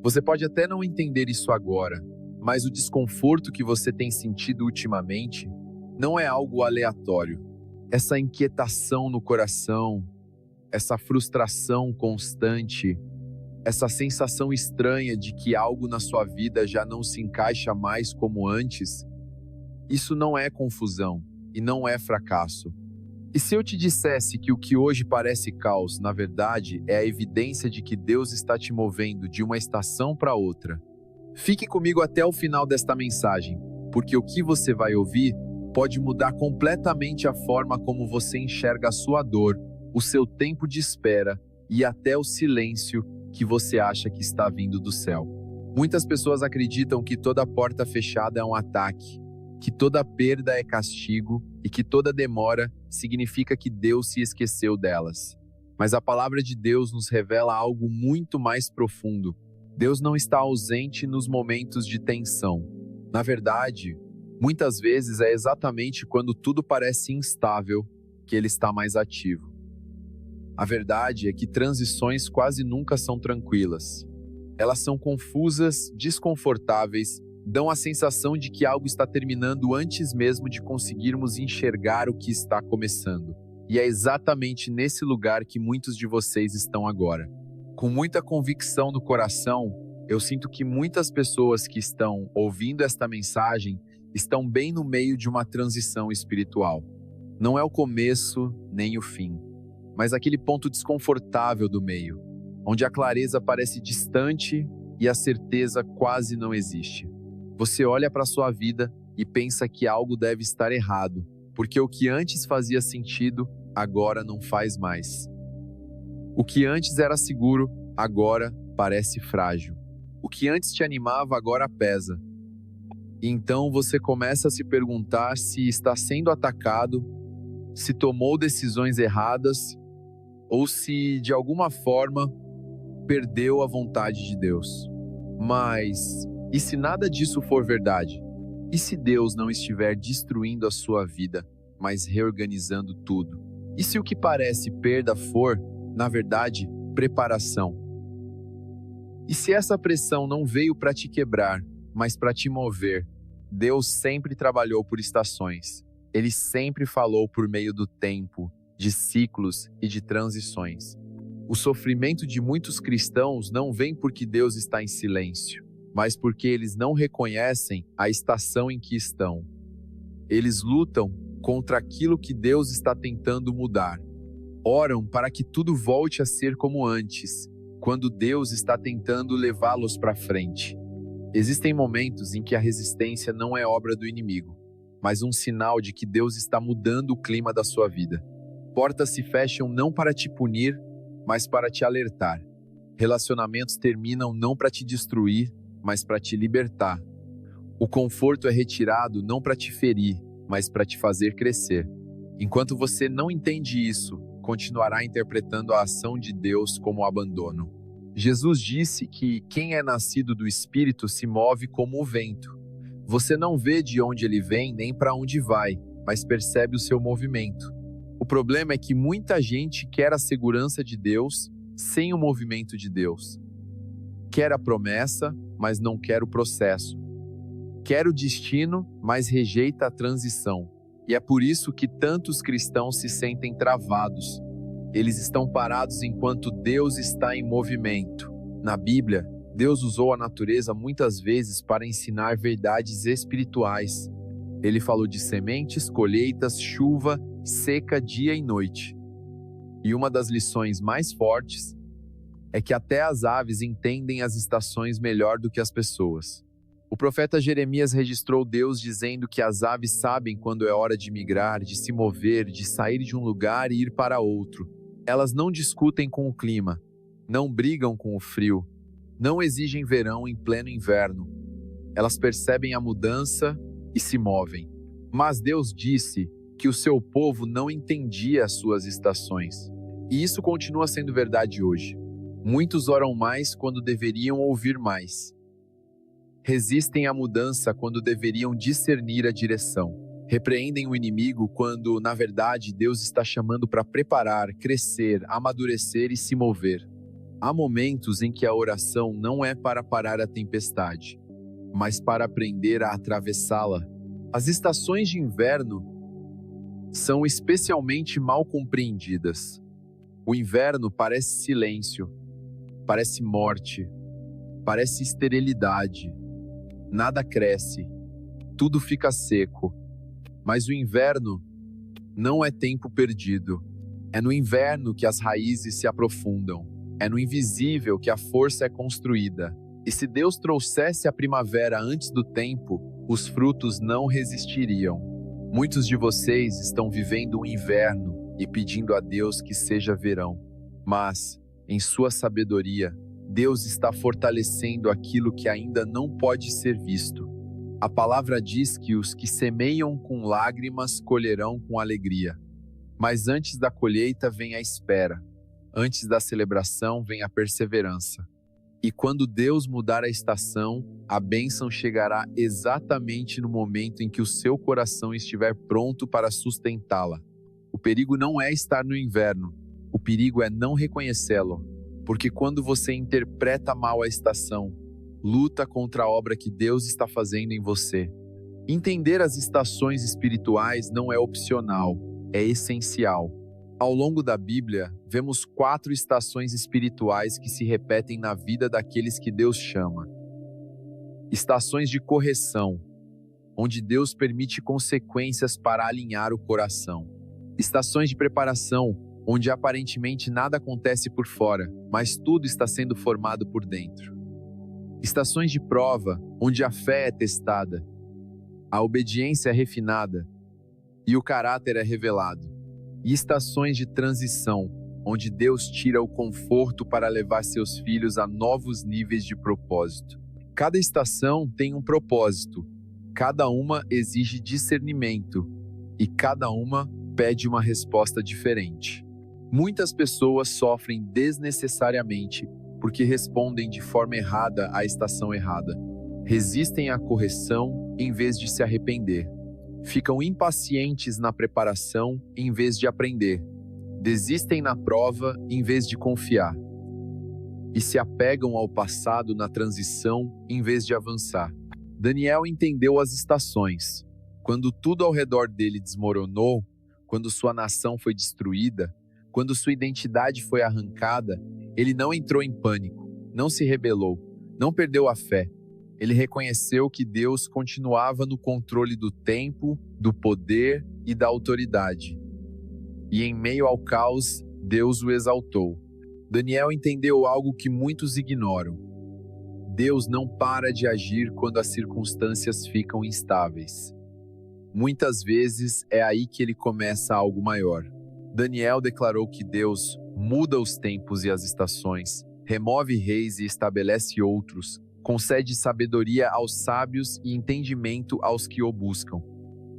Você pode até não entender isso agora, mas o desconforto que você tem sentido ultimamente não é algo aleatório. Essa inquietação no coração, essa frustração constante, essa sensação estranha de que algo na sua vida já não se encaixa mais como antes, isso não é confusão e não é fracasso. E se eu te dissesse que o que hoje parece caos, na verdade, é a evidência de que Deus está te movendo de uma estação para outra? Fique comigo até o final desta mensagem, porque o que você vai ouvir pode mudar completamente a forma como você enxerga a sua dor, o seu tempo de espera e até o silêncio que você acha que está vindo do céu. Muitas pessoas acreditam que toda porta fechada é um ataque, que toda perda é castigo e que toda demora significa que Deus se esqueceu delas. Mas a palavra de Deus nos revela algo muito mais profundo. Deus não está ausente nos momentos de tensão. Na verdade, muitas vezes é exatamente quando tudo parece instável que Ele está mais ativo. A verdade é que transições quase nunca são tranquilas. Elas são confusas, desconfortáveis, dão a sensação de que algo está terminando antes mesmo de conseguirmos enxergar o que está começando. E é exatamente nesse lugar que muitos de vocês estão agora. Com muita convicção no coração, eu sinto que muitas pessoas que estão ouvindo esta mensagem estão bem no meio de uma transição espiritual. Não é o começo nem o fim, mas aquele ponto desconfortável do meio, onde a clareza parece distante e a certeza quase não existe. Você olha para a sua vida e pensa que algo deve estar errado, porque o que antes fazia sentido, agora não faz mais. O que antes era seguro, agora parece frágil. O que antes te animava, agora pesa. E então você começa a se perguntar se está sendo atacado, se tomou decisões erradas, ou se, de alguma forma, perdeu a vontade de Deus. Mas, e se nada disso for verdade? E se Deus não estiver destruindo a sua vida, mas reorganizando tudo? E se o que parece perda for, na verdade, preparação? E se essa pressão não veio para te quebrar, mas para te mover? Deus sempre trabalhou por estações. Ele sempre falou por meio do tempo, de ciclos e de transições. O sofrimento de muitos cristãos não vem porque Deus está em silêncio, mas porque eles não reconhecem a estação em que estão. Eles lutam contra aquilo que Deus está tentando mudar. Oram para que tudo volte a ser como antes, quando Deus está tentando levá-los para frente. Existem momentos em que a resistência não é obra do inimigo, mas um sinal de que Deus está mudando o clima da sua vida. Portas se fecham não para te punir, mas para te alertar. Relacionamentos terminam não para te destruir, mas para te libertar. O conforto é retirado não para te ferir, mas para te fazer crescer. Enquanto você não entende isso, continuará interpretando a ação de Deus como abandono. Jesus disse que quem é nascido do Espírito se move como o vento. Você não vê de onde ele vem nem para onde vai, mas percebe o seu movimento. O problema é que muita gente quer a segurança de Deus sem o movimento de Deus. Quer a promessa, mas não quer o processo. Quer o destino, mas rejeita a transição. E é por isso que tantos cristãos se sentem travados. Eles estão parados enquanto Deus está em movimento. Na Bíblia, Deus usou a natureza muitas vezes para ensinar verdades espirituais. Ele falou de sementes, colheitas, chuva, seca dia e noite. E uma das lições mais fortes é que até as aves entendem as estações melhor do que as pessoas. O profeta Jeremias registrou Deus dizendo que as aves sabem quando é hora de migrar, de se mover, de sair de um lugar e ir para outro. Elas não discutem com o clima, não brigam com o frio, não exigem verão em pleno inverno. Elas percebem a mudança e se movem. Mas Deus disse que o seu povo não entendia as suas estações. E isso continua sendo verdade hoje. Muitos oram mais quando deveriam ouvir mais. Resistem à mudança quando deveriam discernir a direção. Repreendem o inimigo quando, na verdade, Deus está chamando para preparar, crescer, amadurecer e se mover. Há momentos em que a oração não é para parar a tempestade, mas para aprender a atravessá-la. As estações de inverno são especialmente mal compreendidas. O inverno parece silêncio, parece morte, parece esterilidade. Nada cresce, tudo fica seco. Mas o inverno não é tempo perdido. É no inverno que as raízes se aprofundam. É no invisível que a força é construída. E se Deus trouxesse a primavera antes do tempo, os frutos não resistiriam. Muitos de vocês estão vivendo um inverno e pedindo a Deus que seja verão. Mas, em sua sabedoria, Deus está fortalecendo aquilo que ainda não pode ser visto. A palavra diz que os que semeiam com lágrimas colherão com alegria. Mas antes da colheita vem a espera. Antes da celebração vem a perseverança. E quando Deus mudar a estação, a bênção chegará exatamente no momento em que o seu coração estiver pronto para sustentá-la. O perigo não é estar no inverno, o perigo é não reconhecê-lo, porque quando você interpreta mal a estação, luta contra a obra que Deus está fazendo em você. Entender as estações espirituais não é opcional, é essencial. Ao longo da Bíblia, vemos 4 estações espirituais que se repetem na vida daqueles que Deus chama. Estações de correção, onde Deus permite consequências para alinhar o coração. Estações de preparação, onde aparentemente nada acontece por fora, mas tudo está sendo formado por dentro. Estações de prova, onde a fé é testada, a obediência é refinada e o caráter é revelado. E estações de transição, onde Deus tira o conforto para levar seus filhos a novos níveis de propósito. Cada estação tem um propósito, cada uma exige discernimento e cada uma pede uma resposta diferente. Muitas pessoas sofrem desnecessariamente porque respondem de forma errada à estação errada. Resistem à correção em vez de se arrepender. Ficam impacientes na preparação em vez de aprender. Desistem na prova em vez de confiar. E se apegam ao passado na transição em vez de avançar. Daniel entendeu as estações. Quando tudo ao redor dele desmoronou, quando sua nação foi destruída, quando sua identidade foi arrancada, ele não entrou em pânico, não se rebelou, não perdeu a fé. Ele reconheceu que Deus continuava no controle do tempo, do poder e da autoridade. E em meio ao caos, Deus o exaltou. Daniel entendeu algo que muitos ignoram. Deus não para de agir quando as circunstâncias ficam instáveis. Muitas vezes é aí que ele começa algo maior. Daniel declarou que Deus muda os tempos e as estações, remove reis e estabelece outros, concede sabedoria aos sábios e entendimento aos que o buscam.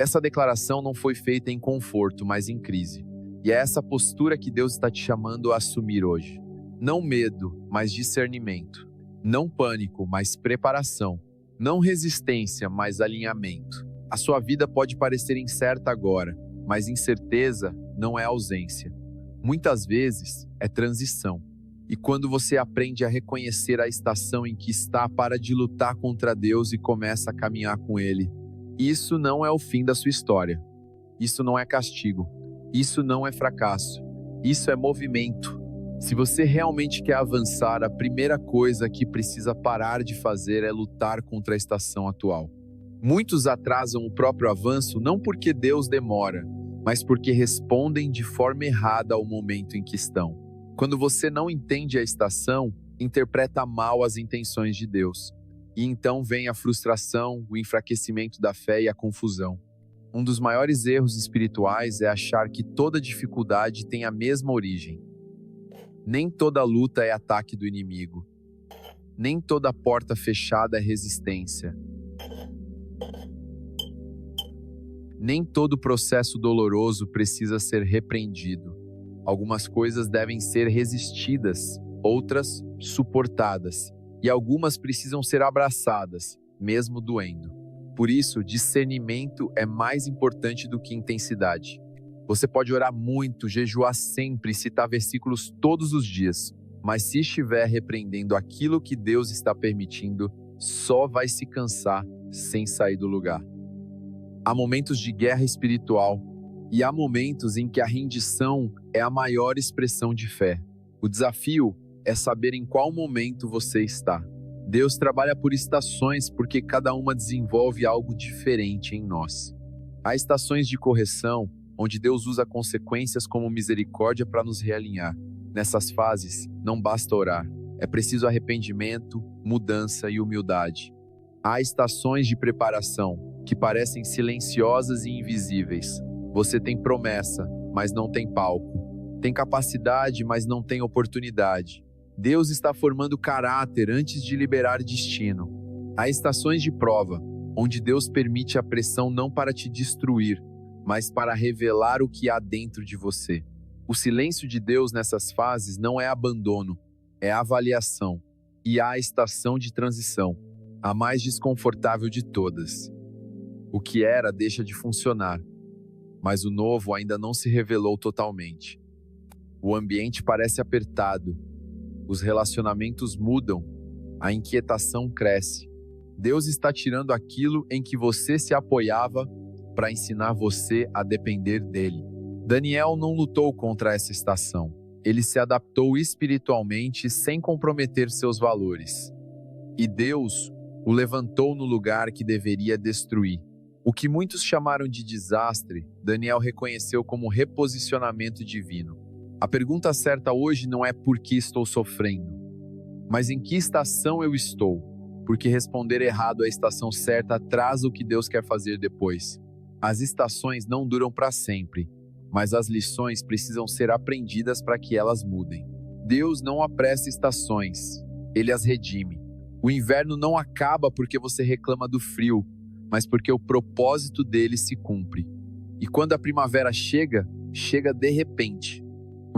Essa declaração não foi feita em conforto, mas em crise. E é essa postura que Deus está te chamando a assumir hoje. Não medo, mas discernimento. Não pânico, mas preparação. Não resistência, mas alinhamento. A sua vida pode parecer incerta agora, mas incerteza não é ausência. Muitas vezes é transição. E quando você aprende a reconhecer a estação em que está, para de lutar contra Deus e começa a caminhar com Ele. Isso não é o fim da sua história. Isso não é castigo. Isso não é fracasso. Isso é movimento. Se você realmente quer avançar, a primeira coisa que precisa parar de fazer é lutar contra a estação atual. Muitos atrasam o próprio avanço não porque Deus demora, mas porque respondem de forma errada ao momento em que estão. Quando você não entende a estação, interpreta mal as intenções de Deus. E então vem a frustração, o enfraquecimento da fé e a confusão. Um dos maiores erros espirituais é achar que toda dificuldade tem a mesma origem. Nem toda luta é ataque do inimigo. Nem toda porta fechada é resistência. Nem todo processo doloroso precisa ser repreendido. Algumas coisas devem ser resistidas, outras suportadas, e algumas precisam ser abraçadas, mesmo doendo. Por isso, discernimento é mais importante do que intensidade. Você pode orar muito, jejuar sempre e citar versículos todos os dias, mas se estiver repreendendo aquilo que Deus está permitindo, só vai se cansar sem sair do lugar. Há momentos de guerra espiritual e há momentos em que a rendição é a maior expressão de fé. O desafio é saber em qual momento você está. Deus trabalha por estações porque cada uma desenvolve algo diferente em nós. Há estações de correção, onde Deus usa consequências como misericórdia para nos realinhar. Nessas fases, não basta orar, é preciso arrependimento, mudança e humildade. Há estações de preparação, que parecem silenciosas e invisíveis. Você tem promessa, mas não tem palco. Tem capacidade, mas não tem oportunidade. Deus está formando caráter antes de liberar destino. Há estações de prova, onde Deus permite a pressão não para te destruir, mas para revelar o que há dentro de você. O silêncio de Deus nessas fases não é abandono, é avaliação. E há a estação de transição, a mais desconfortável de todas. O que era deixa de funcionar, mas o novo ainda não se revelou totalmente. O ambiente parece apertado, os relacionamentos mudam, a inquietação cresce. Deus está tirando aquilo em que você se apoiava para ensinar você a depender dele. Daniel não lutou contra essa estação. Ele se adaptou espiritualmente sem comprometer seus valores. E Deus o levantou no lugar que deveria destruir. O que muitos chamaram de desastre, Daniel reconheceu como reposicionamento divino. A pergunta certa hoje não é por que estou sofrendo, mas em que estação eu estou, porque responder errado à estação certa atrasa o que Deus quer fazer depois. As estações não duram para sempre, mas as lições precisam ser aprendidas para que elas mudem. Deus não apressa estações, Ele as redime. O inverno não acaba porque você reclama do frio, mas porque o propósito dele se cumpre. E quando a primavera chega, chega de repente.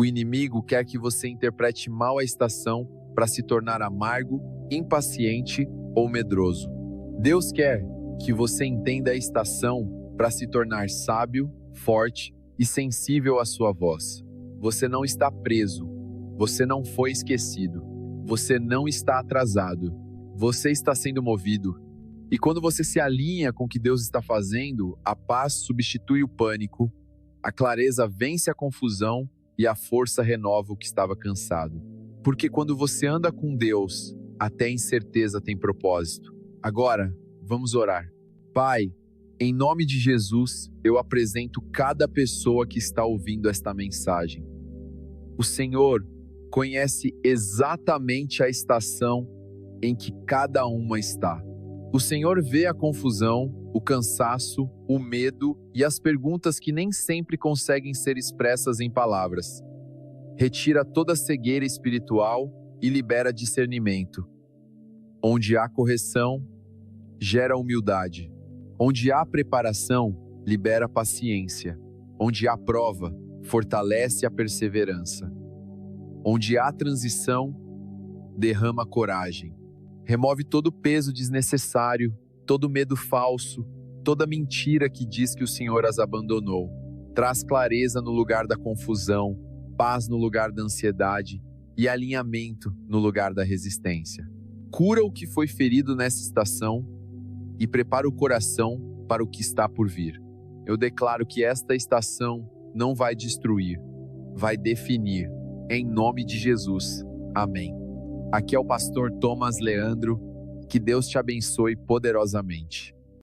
O inimigo quer que você interprete mal a estação para se tornar amargo, impaciente ou medroso. Deus quer que você entenda a estação para se tornar sábio, forte e sensível à sua voz. Você não está preso, você não foi esquecido, você não está atrasado, você está sendo movido. E quando você se alinha com o que Deus está fazendo, a paz substitui o pânico, a clareza vence a confusão e a força renova o que estava cansado. Porque quando você anda com Deus, até a incerteza tem propósito. Agora, vamos orar. Pai, em nome de Jesus, eu apresento cada pessoa que está ouvindo esta mensagem. O Senhor conhece exatamente a estação em que cada uma está. O Senhor vê a confusão, o cansaço, o medo e as perguntas que nem sempre conseguem ser expressas em palavras. Retira toda cegueira espiritual e libera discernimento. Onde há correção, gera humildade. Onde há preparação, libera paciência. Onde há prova, fortalece a perseverança. Onde há transição, derrama coragem. Remove todo o peso desnecessário, todo medo falso, toda mentira que diz que o Senhor as abandonou. Traz clareza no lugar da confusão, paz no lugar da ansiedade e alinhamento no lugar da resistência. Cura o que foi ferido nessa estação e prepara o coração para o que está por vir. Eu declaro que esta estação não vai destruir, vai definir. Em nome de Jesus. Amém. Aqui é o pastor Thomas Leandro. Que Deus te abençoe poderosamente.